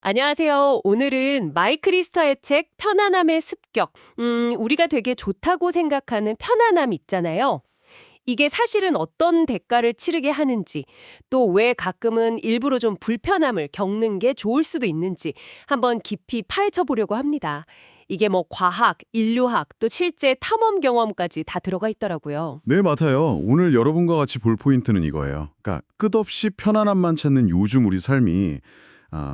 안녕하세요. 오늘은 마이클 리스터의 책 편안함의 습격. 우리가 되게 좋다고 생각하는 편안함 있잖아요. 이게 사실은 어떤 대가를 치르게 하는지, 또 왜 가끔은 일부러 좀 불편함을 겪는 게 좋을 수도 있는지 한번 깊이 파헤쳐 보려고 합니다. 이게 뭐 과학, 인류학, 또 실제 탐험 경험까지 다 들어가 있더라고요. 네, 맞아요. 오늘 여러분과 같이 볼 포인트는 이거예요. 그러니까 끝없이 편안함만 찾는 요즘 우리 삶이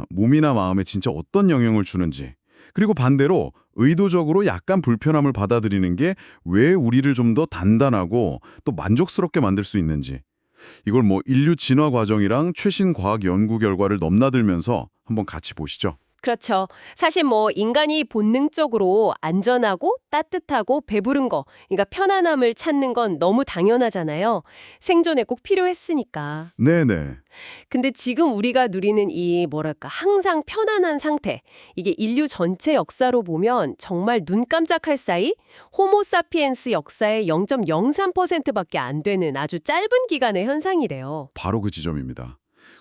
몸이나 마음에 진짜 어떤 영향을 주는지, 그리고 반대로 의도적으로 약간 불편함을 받아들이는 게 왜 우리를 좀 더 단단하고 또 만족스럽게 만들 수 있는지, 이걸 뭐 인류 진화 과정이랑 최신 과학 연구 결과를 넘나들면서 한번 같이 보시죠. 그렇죠. 사실 뭐 인간이 본능적으로 안전하고 따뜻하고 배부른 거, 그러니까 편안함을 찾는 건 너무 당연하잖아요. 생존에 꼭 필요했으니까. 네네. 근데 지금 우리가 누리는 이 뭐랄까 항상 편안한 상태, 이게 인류 전체 역사로 보면 정말 눈 깜짝할 사이 호모사피엔스 역사의 0.03%밖에 안 되는 아주 짧은 기간의 현상이래요. 바로 그 지점입니다.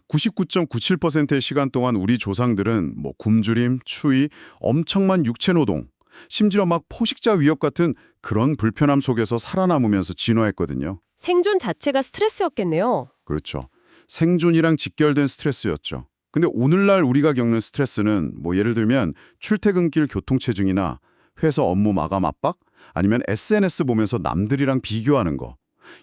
99.97%의 시간 동안 우리 조상들은 뭐 굶주림, 추위, 엄청난 육체 노동, 심지어 막 포식자 위협 같은 그런 불편함 속에서 살아남으면서 진화했거든요. 생존 자체가 스트레스였겠네요. 그렇죠. 생존이랑 직결된 스트레스였죠. 근데 오늘날 우리가 겪는 스트레스는 뭐 예를 들면 출퇴근길 교통체증이나 회사 업무 마감 압박, 아니면 SNS 보면서 남들이랑 비교하는 거.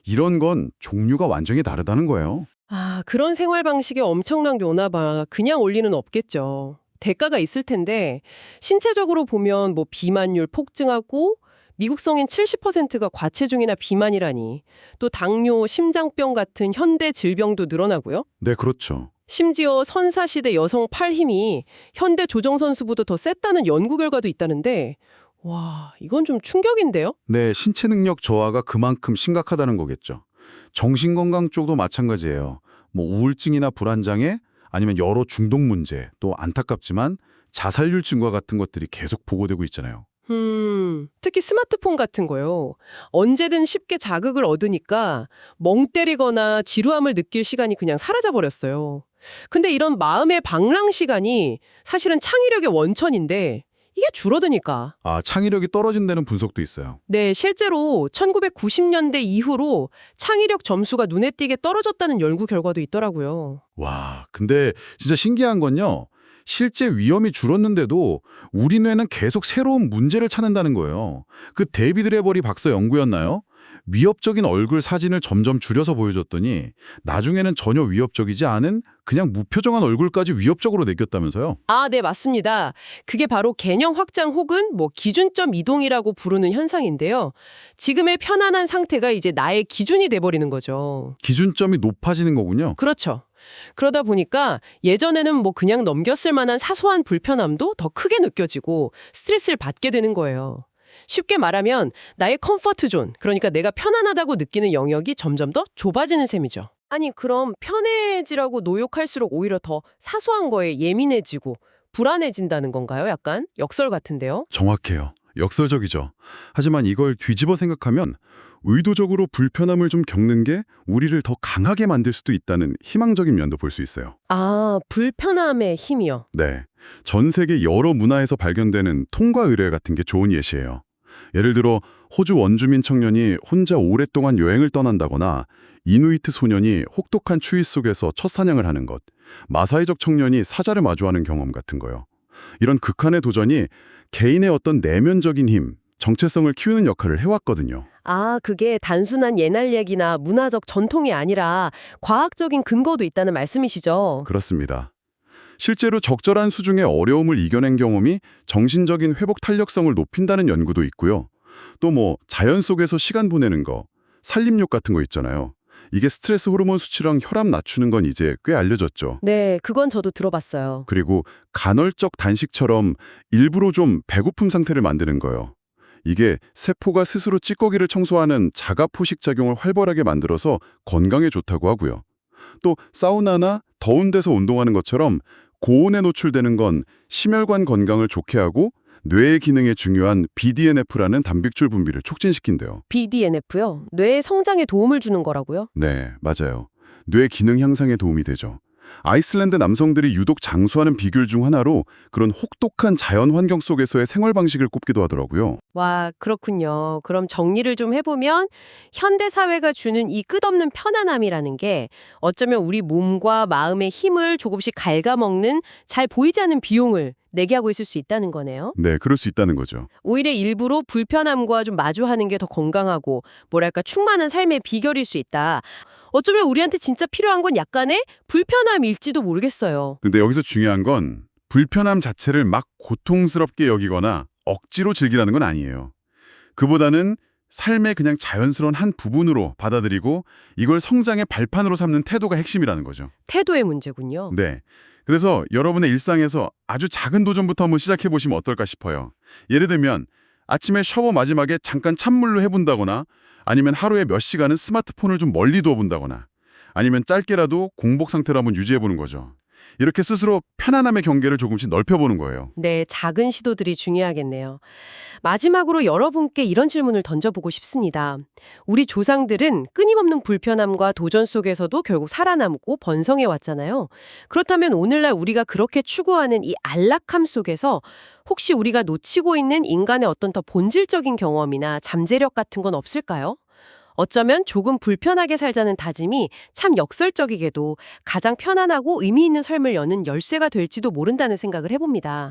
이런 건 종류가 완전히 다르다는 거예요. 아, 그런 생활 방식의 엄청난 변화가 그냥 올 리는 없겠죠. 대가가 있을 텐데 신체적으로 보면 뭐 비만율 폭증하고 미국 성인 70%가 과체중이나 비만이라니 또 당뇨, 심장병 같은 현대 질병도 늘어나고요. 네, 그렇죠. 심지어 선사시대 여성 팔 힘이 현대 조정선수보다 더 셌다는 연구 결과도 있다는데 와, 이건 좀 충격인데요? 네, 신체 능력 저하가 그만큼 심각하다는 거겠죠. 정신건강 쪽도 마찬가지예요. 뭐 우울증이나 불안장애, 아니면 여러 중독 문제, 또 안타깝지만 자살률 증가 같은 것들이 계속 보고되고 있잖아요. 특히 스마트폰 같은 거요. 언제든 쉽게 자극을 얻으니까 멍 때리거나 지루함을 느낄 시간이 그냥 사라져버렸어요. 근데 이런 마음의 방랑 시간이 사실은 창의력의 원천인데 이게 줄어드니까. 창의력이 떨어진다는 분석도 있어요. 네, 실제로 1990년대 이후로 창의력 점수가 눈에 띄게 떨어졌다는 연구 결과도 있더라고요. 와, 근데 진짜 신기한 건요. 실제 위험이 줄었는데도 우리 뇌는 계속 새로운 문제를 찾는다는 거예요. 그 데이비드 레버리 박사 연구였나요? 위협적인 얼굴 사진을 점점 줄여서 보여줬더니 나중에는 전혀 위협적이지 않은 그냥 무표정한 얼굴까지 위협적으로 느꼈다면서요? 아, 네, 맞습니다. 그게 바로 개념 확장 혹은 뭐 기준점 이동이라고 부르는 현상인데요. 지금의 편안한 상태가 이제 나의 기준이 돼버리는 거죠. 기준점이 높아지는 거군요. 그렇죠. 그러다 보니까 예전에는 뭐 그냥 넘겼을 만한 사소한 불편함도 더 크게 느껴지고 스트레스를 받게 되는 거예요. 쉽게 말하면 나의 컴포트 존, 그러니까 내가 편안하다고 느끼는 영역이 점점 더 좁아지는 셈이죠. 아니, 그럼 편해지라고 노력할수록 오히려 더 사소한 거에 예민해지고 불안해진다는 건가요? 약간 역설 같은데요? 정확해요. 역설적이죠. 하지만 이걸 뒤집어 생각하면 의도적으로 불편함을 좀 겪는 게 우리를 더 강하게 만들 수도 있다는 희망적인 면도 볼 수 있어요. 아, 불편함의 힘이요. 네. 전 세계 여러 문화에서 발견되는 통과 의례 같은 게 좋은 예시예요. 예를 들어 호주 원주민 청년이 혼자 오랫동안 여행을 떠난다거나 이누이트 소년이 혹독한 추위 속에서 첫 사냥을 하는 것, 마사이족 청년이 사자를 마주하는 경험 같은 거요. 이런 극한의 도전이 개인의 어떤 내면적인 힘, 정체성을 키우는 역할을 해왔거든요. 아, 그게 단순한 옛날 얘기나 문화적 전통이 아니라 과학적인 근거도 있다는 말씀이시죠? 그렇습니다. 실제로 적절한 수중의 어려움을 이겨낸 경험이 정신적인 회복 탄력성을 높인다는 연구도 있고요. 또 뭐 자연 속에서 시간 보내는 거, 산림욕 같은 거 있잖아요. 이게 스트레스 호르몬 수치랑 혈압 낮추는 건 이제 꽤 알려졌죠. 네, 그건 저도 들어봤어요. 그리고 간헐적 단식처럼 일부러 좀 배고픔 상태를 만드는 거예요. 이게 세포가 스스로 찌꺼기를 청소하는 자가 포식 작용을 활발하게 만들어서 건강에 좋다고 하고요. 또 사우나나 더운 데서 운동하는 것처럼 고온에 노출되는 건 심혈관 건강을 좋게 하고 뇌의 기능에 중요한 BDNF라는 단백질 분비를 촉진시킨대요. BDNF요? 뇌의 성장에 도움을 주는 거라고요? 네, 맞아요. 뇌 기능 향상에 도움이 되죠. 아이슬란드 남성들이 유독 장수하는 비결 중 하나로 그런 혹독한 자연 환경 속에서의 생활 방식을 꼽기도 하더라고요. 와, 그렇군요. 그럼 정리를 좀 해보면 현대 사회가 주는 이 끝없는 편안함이라는 게 어쩌면 우리 몸과 마음의 힘을 조금씩 갉아먹는 잘 보이지 않는 비용을 내게 하고 있을 수 있다는 거네요. 네, 그럴 수 있다는 거죠. 오히려 일부러 불편함과 좀 마주하는 게 더 건강하고 뭐랄까 충만한 삶의 비결일 수 있다. 어쩌면 우리한테 진짜 필요한 건 약간의 불편함일지도 모르겠어요. 근데 여기서 중요한 건 불편함 자체를 막 고통스럽게 여기거나 억지로 즐기라는 건 아니에요. 그보다는 삶의 그냥 자연스러운 한 부분으로 받아들이고 이걸 성장의 발판으로 삼는 태도가 핵심이라는 거죠. 태도의 문제군요. 네. 그래서 여러분의 일상에서 아주 작은 도전부터 한번 시작해 보시면 어떨까 싶어요. 예를 들면 아침에 샤워 마지막에 잠깐 찬물로 해본다거나 아니면 하루에 몇 시간은 스마트폰을 좀 멀리 두어본다거나 아니면 짧게라도 공복 상태로 한번 유지해보는 거죠. 이렇게 스스로 편안함의 경계를 조금씩 넓혀보는 거예요. 네, 작은 시도들이 중요하겠네요. 마지막으로 여러분께 이런 질문을 던져보고 싶습니다. 우리 조상들은 끊임없는 불편함과 도전 속에서도 결국 살아남고 번성해 왔잖아요. 그렇다면 오늘날 우리가 그렇게 추구하는 이 안락함 속에서 혹시 우리가 놓치고 있는 인간의 어떤 더 본질적인 경험이나 잠재력 같은 건 없을까요? 어쩌면 조금 불편하게 살자는 다짐이 참 역설적이게도 가장 편안하고 의미 있는 삶을 여는 열쇠가 될지도 모른다는 생각을 해봅니다.